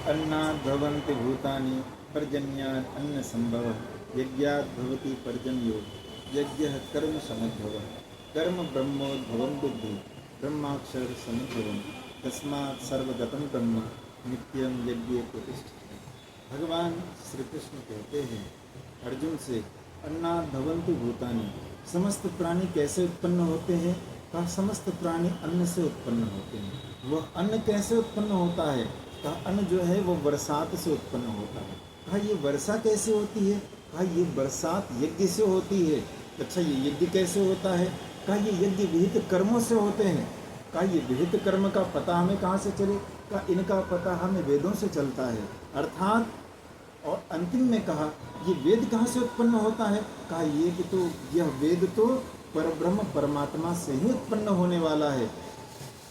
अन्नाद् भवन्ति भूतानि पर्जन्यात् अन्न संभवः यज्ञात् भवति पर्जन्यो यज्ञः कर्म समुद्भवः कर्म ब्रह्मोद्भवं बुद्धि ब्रह्माक्षर समुद्भवम् तस्मात् सर्वगतं ब्रह्म नित्यं यज्ञे प्रतिष्ठितम्। भगवान श्री कृष्ण कहते हैं अर्जुन से, अन्नाद् भवन्ति भूतानि, समस्त प्राणी कैसे उत्पन्न होते हैं? कहा समस्त प्राणी अन्न से उत्पन्न होते हैं। वह अन्न कैसे उत्पन्न होता है? कहा अन्न जो है वो बरसात से उत्पन्न होता है। कहा ये वर्षा कैसे होती है? कहा ये बरसात यज्ञ से होती है। अच्छा ये यज्ञ कैसे होता है? कहा ये यज्ञ विहित कर्मों से होते हैं। कहा ये विहित कर्म का पता हमें कहाँ से चले? कहा इनका पता हमें वेदों से चलता है। अर्थात और अंतिम में कहा ये वेद कहाँ से उत्पन्न होता है? कहा ये कि तो यह वेद तो परब्रह्म परमात्मा से ही उत्पन्न होने वाला है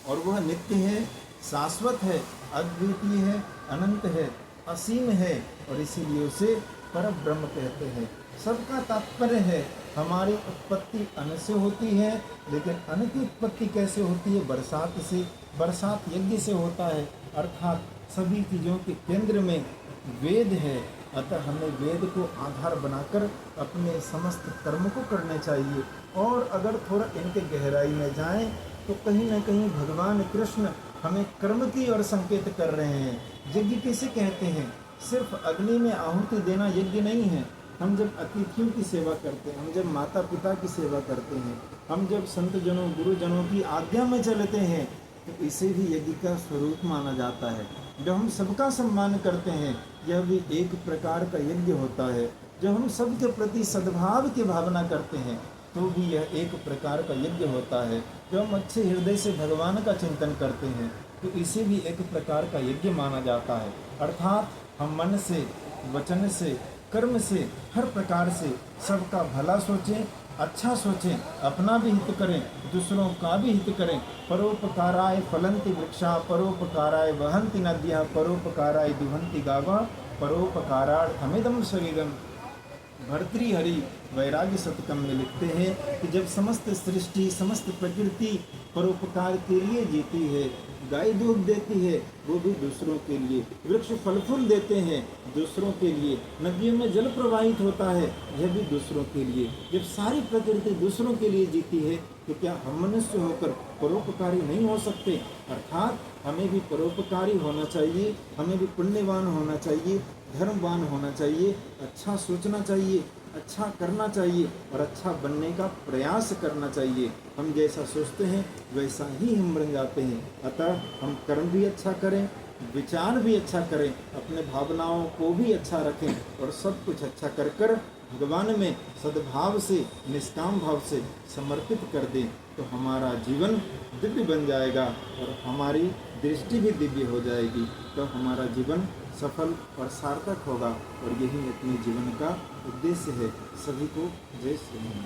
और वह नित्य है, शाश्वत है, अद्वितीय है, अनंत है, असीम है और इसीलिए उसे परब्रह्म कहते हैं। सबका तात्पर्य है हमारी उत्पत्ति अन्न से होती है, लेकिन अन्न की उत्पत्ति कैसे होती है? बरसात से। बरसात यज्ञ से होता है। अर्थात सभी चीज़ों के केंद्र में वेद है। अतः हमें वेद को आधार बनाकर अपने समस्त कर्म को करने चाहिए। और अगर थोड़ा इनके गहराई में जाएं तो कहीं न कहीं भगवान कृष्ण हमें कर्म की ओर संकेत कर रहे हैं। यज्ञ किसे कहते हैं? सिर्फ अग्नि में आहुति देना यज्ञ नहीं है। हम जब अतिथियों की सेवा करते हैं, हम जब माता पिता की सेवा करते हैं, हम जब संत जनों गुरुजनों की आज्ञा में चलते हैं तो इसे भी यज्ञ का स्वरूप माना जाता है। जब हम सबका सम्मान करते हैं यह भी एक प्रकार का यज्ञ होता है। जब हम सबके प्रति सद्भाव की भावना करते हैं तो भी यह एक प्रकार का यज्ञ होता है। जब हम अच्छे हृदय से भगवान का चिंतन करते हैं तो इसे भी एक प्रकार का यज्ञ माना जाता है। अर्थात हम मन से, वचन से, कर्म से, हर प्रकार से सबका भला सोचें, अच्छा सोचें, अपना भी हित करें, दूसरों का भी हित करें। परोपकाराय फलन्ति वृक्षा, परोपकाराय वहन्ति नद्यः, परोपकाराय दुहन्ति गावः, परोपकारार्थमिदं शरीरम्। भर्तृहरि वैराग्य शतकम में लिखते हैं कि जब समस्त सृष्टि, समस्त प्रकृति परोपकार के लिए जीती है, गाय दूध देती है वो भी दूसरों के लिए, वृक्ष फल फूल देते हैं दूसरों के लिए, नदियों में जल प्रवाहित होता है यह भी दूसरों के लिए। जब सारी प्रकृति दूसरों के लिए जीती है तो क्या हम मनुष्य होकर परोपकारी नहीं हो सकते? अर्थात हमें भी परोपकारी होना चाहिए, हमें भी पुण्यवान होना चाहिए, धर्मवान होना चाहिए, अच्छा सोचना चाहिए, अच्छा करना चाहिए और अच्छा बनने का प्रयास करना चाहिए। हम जैसा सोचते हैं वैसा ही हम बन जाते हैं। अतः हम कर्म भी अच्छा करें, विचार भी अच्छा करें, अपने भावनाओं को भी अच्छा रखें और सब कुछ अच्छा कर कर भगवान में सद्भाव से, निष्काम भाव से समर्पित कर दें तो हमारा जीवन दिव्य बन जाएगा और हमारी दृष्टि भी दिव्य हो जाएगी। तो हमारा जीवन सफल और सार्थक होगा और यही अपने जीवन का उद्देश्य है। सभी को जय श्री राम।